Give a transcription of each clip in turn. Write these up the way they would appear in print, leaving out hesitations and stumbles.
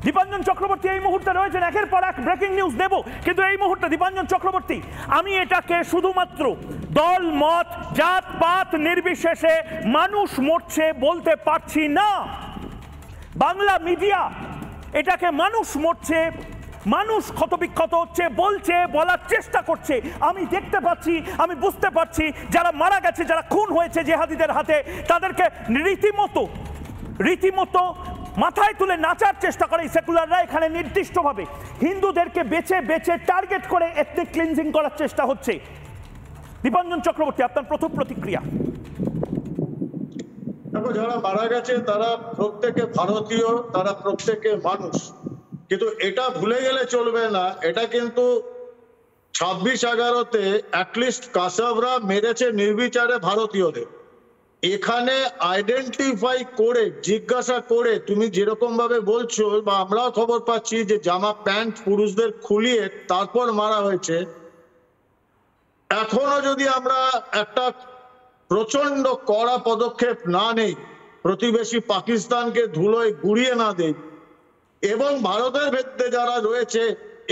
দীপাঞ্জন চক্রবর্তী এই মুহূর্তে রয়েছেন, একের পর এক ব্রেকিং নিউজ দেব, কিন্তু এই মুহূর্তে দীপাঞ্জন চক্রবর্তী, আমি এটাকে শুধুমাত্র দল মত জাত পাত নির্বিশেষে মানুষ মরছে বলতে পারছি না। বাংলা মিডিয়া এটাকে মানুষ মরছে, মানুষ ক্ষতবিক্ষত হচ্ছে বলছে, বলার চেষ্টা করছে। আমি দেখতে পাচ্ছি, আমি বুঝতে পারছি যারা মারা গেছে, যারা খুন হয়েছে জেহাদিদের হাতে, তাদেরকে রীতিমতো মাথায় তুলে নাচার চেষ্টা করে সেকুলাররা। এখানে নির্দিষ্টভাবে হিন্দুদেরকে বেছে বেছে টার্গেট করে এথনিক ক্লিনজিং করার চেষ্টা হচ্ছে। দীপাঞ্জন চক্রবর্তী, আপনার প্রথম প্রতিক্রিয়া। যারা মারা গেছে তারা প্রত্যেকে ভারতীয়, তারা প্রত্যেকে মানুষ, কিন্তু এটা ভুলে গেলে চলবে না, এটা কিন্তু 26/11-তে অ্যাটলিস্ট কাসাবরা মেরেছে নির্বিচারে ভারতীয়দের। এখানে আইডেন্টিফাই করে জিজ্ঞাসা করে, তুমি যেরকম ভাবে বলছো বা আমরাও খবর পাচ্ছি যে জামা প্যান্ট পুরুষদের খুলিয়ে তারপর মারা হয়েছে, এখনো যদি আমরা একটা প্রচন্ড কড়া পদক্ষেপ না নেই, প্রতিবেশী পাকিস্তানকে ধুলোয় গুড়িয়ে না দেই, এবং ভারতের ভেতরে যারা রয়েছে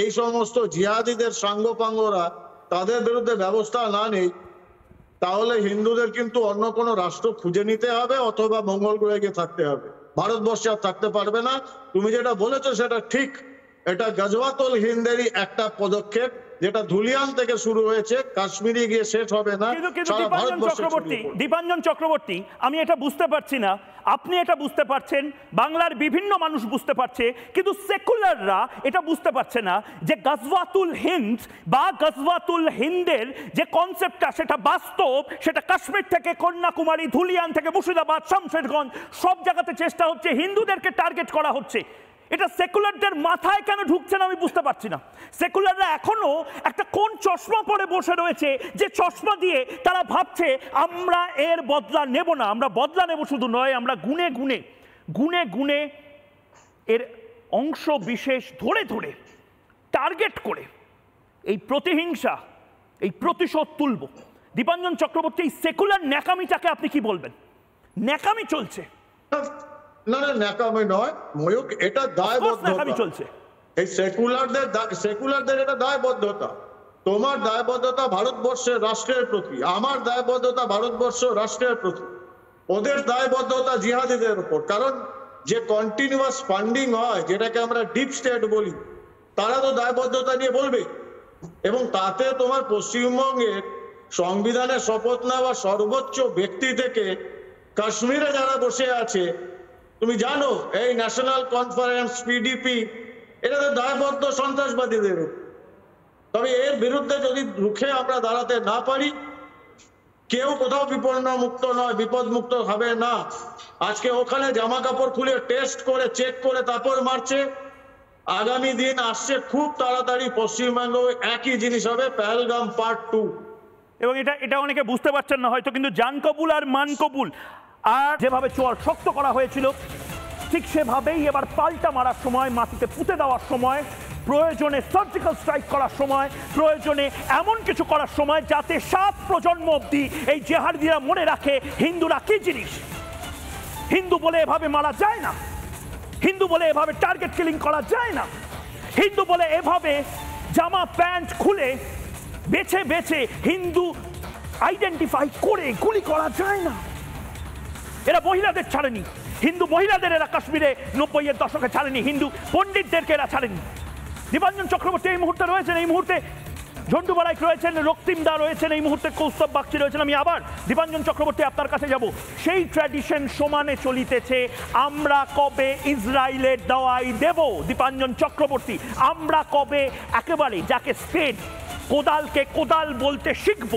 এই সমস্ত জিহাদিদের সাঙ্গপাঙ্গরা, তাদের বিরুদ্ধে ব্যবস্থা না নেই, তাহলে হিন্দুদের কিন্তু অন্য কোনো রাষ্ট্র খুঁজে নিতে হবে অথবা মঙ্গল গ্রহে গিয়ে থাকতে হবে। ভারতবর্ষে আর থাকতে পারবে না। তুমি যেটা বলেছো সেটা ঠিক, এটা গজওয়াতুল হিন্দেরই একটা পদক্ষেপ, যেটা ধুলিয়ান থেকে শুরু হয়েছে, কাশ্মীরে গিয়ে শেষ হবে না। দীপাঞ্জন চক্রবর্তী, আমি এটা বুঝতে পারছি না, আপনি এটা বুঝতে পারছেন, বাংলার বিভিন্ন মানুষ বুঝতে পারছে, কিন্তু সেকুলাররা এটা বুঝতে পারছে না যে গজওয়াতুল হিন্দ বা গজওয়াতুল হিন্দের যে কনসেপ্টটা, সেটা বাস্তব, সেটা কাশ্মীর থেকে কন্যাকুমারী, ধুলিয়ান থেকে মুর্শিদাবাদ, শামশেরগঞ্জ, সব জায়গাতে চেষ্টা হচ্ছে, হিন্দুদেরকে টার্গেট করা হচ্ছে। এটা সেকুলারদের মাথায় কেন ঢুকছে না আমি বুঝতে পারছি না। সেকুলাররা এখনো একটা কোন চশমা পরে বসে রয়েছে, যে চশমা দিয়ে তারা ভাবছে আমরা এর বদলা নেব না। আমরা বদলা নেব শুধু নয়, আমরা গুনে গুনে এর অংশ বিশেষ ধরে ধরে টার্গেট করে এই প্রতিহিংসা, এই প্রতিশোধ তুলব। দীপাঞ্জন চক্রবর্তী, এই সেকুলার ন্যাকামিটাকে আপনি কি বলবেন? ন্যাকামি চলছে? না না, ন্যাকামি নয় ময়ূক, এটা দায়বদ্ধতা চলছে। এই সেকুলারদের এটা দায়বদ্ধতা। তোমার দায়বদ্ধতা ভারতবর্ষের রাষ্ট্রের প্রতি, আমার দায়বদ্ধতা ভারতবর্ষ রাষ্ট্রের প্রতি, ওদের দায়বদ্ধতা জিহাদিদের উপর। কারণ যে কন্টিনিউয়াস ফান্ডিং হয়, যেটাকে আমরা ডিপ স্টেট বলি, তারা তো দায়বদ্ধতা নিয়ে বলবে। এবং তাতে তোমার পশ্চিমবঙ্গের সংবিধানের শপথ নেওয়া সর্বোচ্চ ব্যক্তি থেকে কাশ্মীরে যারা বসে আছে, তুমি জানো এই ন্যাশনাল কনফারেন্স, পিডিপি, এটা তো দায়বদ্ধ সন্ত্রাসবাদীদের। তবে এর বিরুদ্ধে যদি রুখে আমরা দাঁড়াতে না পারি, কেউ কোথাও বিপন্ন মুক্ত নয়, বিপদ মুক্ত হবে না। আজকে ওখানে জামা কাপড় খুলে টেস্ট করে চেক করে তারপর মারছে। আগামী দিন আসছে খুব তাড়াতাড়ি, পশ্চিমবঙ্গ একই জিনিস হবে, পেহেলগাম পার্ট 2। এবং এটা অনেকে বুঝতে পারছেন না হয়তো, কিন্তু জান কবুল আর মান কবুল, আর যেভাবে চোয়াল শক্ত করা হয়েছিল ঠিক সেভাবেই এবার পাল্টা মারার সময়, মাটিতে পুঁতে দেওয়ার সময়, প্রয়োজনে সার্জিক্যাল স্ট্রাইক করার সময়, প্রয়োজনে এমন কিছু করার সময় যাতে 7 প্রজন্ম অব্দি এই জেহাদিরা মনে রাখে হিন্দুরা কি জিনিস। হিন্দু বলে এভাবে মারা যায় না, হিন্দু বলে এভাবে টার্গেট কিলিং করা যায় না, হিন্দু বলে এভাবে জামা প্যান্ট খুলে বেছে বেছে হিন্দু আইডেন্টিফাই করে গুলি করা যায় না। এরা মহিলাদের ছাড়েনি, হিন্দু মহিলাদের এরা কাশ্মীরে 90-এর দশকে ছাড়েনি, হিন্দু পণ্ডিতদেরকে এরা ছাড়েনি। দীপাঞ্জন চক্রবর্তী এই মুহূর্তে রয়েছেন, এই মুহূর্তে ঝন্টু বারাইক রয়েছেন, রক্তিম দা রয়েছেন, এই মুহূর্তে কৌস্তব বাগচি রয়েছেন। আমি আবার দীপাঞ্জন চক্রবর্তী আপনার কাছে যাব। সেই ট্র্যাডিশন সমানে চলিতেছে, আমরা কবে ইসরায়েলের দাওয়াই দেব? দীপাঞ্জন চক্রবর্তী, আমরা কবে একেবারে যাকে স্পেড, কোদালকে কোদাল বলতে শিখব,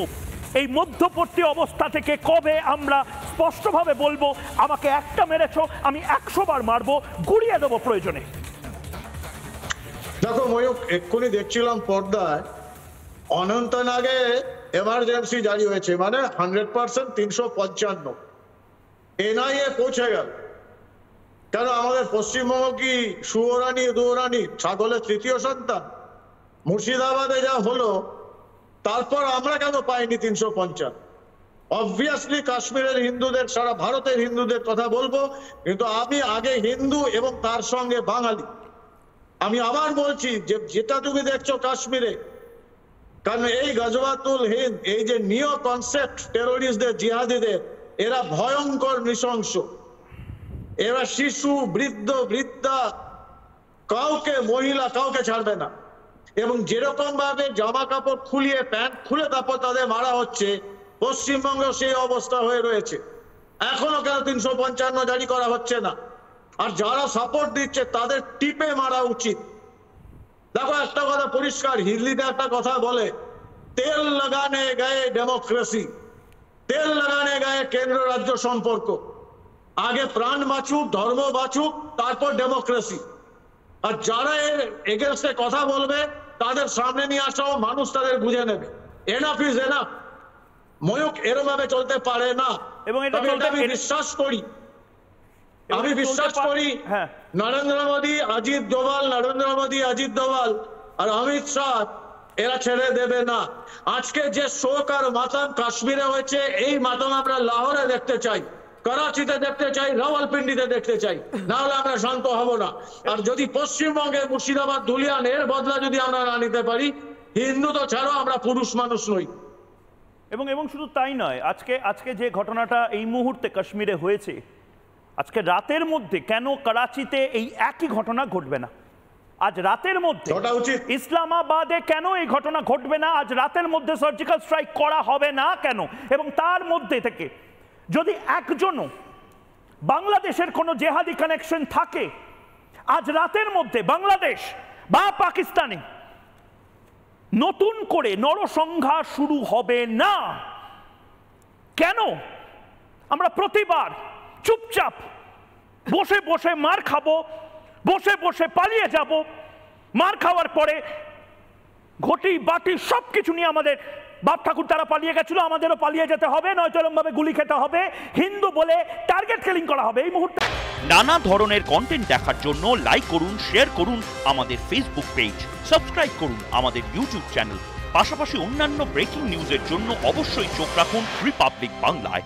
এই মধ্যবর্তী অবস্থা থেকে কবে আমরা স্পষ্টভাবে বলবো আমাকে একটা মেরেছো, আমি 100 বার মারবো, গুড়িয়ে দেবো প্রয়োজনে? দেখো ময়ূক, এক্ষুনি দেখছিলাম পর্দায় অনন্তনাগে এমার্জেন্সি জারি হয়েছে, মানে 100% 355 এনআইএ পৌঁছে গেল। কেন আমাদের পশ্চিমবঙ্গ কি সুয়োরানি দুয়োরানি ছাগলের তৃতীয় সন্তান? মুর্শিদাবাদে যা হলো, তারপর আমরা কেন পাইনি 350? অবভিয়াসলি কাশ্মীরের হিন্দুদের, সারা ভারতের হিন্দুদের কথা বলবো, কিন্তু আমি আগে হিন্দু এবং তার সঙ্গে বাঙালি, আমি আবার বলছি যে যেটা তুমি দেখছো কাশ্মীরে, কারণ এই গজওয়াতুল হিন্দ, এই যে নিও কনসেপ্ট টেরোরিস্টদের, জিহাদিদের, এরা ভয়ঙ্কর নৃশংস। এরা শিশু, বৃদ্ধ, বৃদ্ধা, কাউকে, মহিলা কাউকে ছাড়বে না। এবং যেরকম ভাবে জামা কাপড় খুলিয়ে, প্যান্ট খুলে তারপর তাদের মারা হচ্ছে, পশ্চিমবঙ্গ সেই অবস্থা হয়ে রয়েছে। এখনো কেন 355 জারি করা হচ্ছে না? আর যারা সাপোর্ট দিচ্ছে তাদের টিপে মারা উচিত। দেখো একটা কথা পরিষ্কার, হিন্দিতে একটা কথা বলে, তেল লাগানে গায়ে ডেমোক্রেসি, তেল লাগানে গায়ে কেন্দ্র রাজ্য সম্পর্ক। আগে প্রাণ বাঁচুক, ধর্ম বাঁচুক, তারপর ডেমোক্রেসি। আর যারা এর এগেনস্টে কথা বলবে তাদের সামনে নিয়ে আসা, মানুষ তাদের বুঝে নেবে। Enough is enough. ময়ূক এরকম ভাবে চলতে পারে না। এবং এটা আমি বিশ্বাস করি, হ্যাঁ, নরেন্দ্র মোদী, অজিত ডোভাল, নরেন্দ্র মোদী, অজিত ডোভাল আর অমিত শাহ এরা ছেড়ে দেবে না। আজকে যে শোক আর মাতম কাশ্মীরে হয়েছে, এই মাতম আমরা লাহোরে দেখতে চাই, করাচিতে দেখতে চাই, রাওয়ালপিন্ডিতে দেখতে চাই, না হলে আমরা শান্ত হব না। আর যদি পশ্চিমবঙ্গের মুর্শিদাবাদ, ধুলিয়ান এর বদলা যদি আমরা না নিতে পারি, হিন্দু তো ছাড়ো, আমরা পুরুষ মানুষ নই। এবং শুধু তাই নয়, আজকে যে ঘটনাটা এই মুহূর্তে কাশ্মীরে হয়েছে, আজকে রাতের মধ্যে কেন করাচিতে এই একই ঘটনা ঘটবে না? আজ রাতের মধ্যে ইসলামাবাদে কেন এই ঘটনা ঘটবে না? আজ রাতের মধ্যে সার্জিক্যাল স্ট্রাইক করা হবে না কেন? এবং তার মধ্যে থেকে যদি একজনও বাংলাদেশের কোনো জেহাদি কানেকশন থাকে, আজ রাতের মধ্যে বাংলাদেশ বা পাকিস্তানে নতুন করে নরসংহার শুরু হবে না কেন? আমরা প্রতিবার চুপচাপ বসে বসে মার খাবো, বসে বসে পালিয়ে যাব, মার খাওয়ার পরে ঘটি বাটি সবকিছু নিয়ে আমাদের বাপ ঠাকুর তারা পালিয়ে গেছিল, আমাদেরও পালিয়ে যেতে হবে, নয়তো এরকম ভাবে গুলি খেতে হবে, হিন্দু বলে টার্গেট কিলিং করা হবে। এই মুহূর্তে নানা ধরনের কন্টেন্ট দেখার জন্য লাইক করুন, শেয়ার করুন আমাদের ফেসবুক পেজ, সাবস্ক্রাইব করুন আমাদের ইউটিউব চ্যানেল। পাশাপাশি অন্যান্য ব্রেকিং নিউজের জন্য অবশ্যই চোখ রাখুন রিপাবলিক বাংলায়।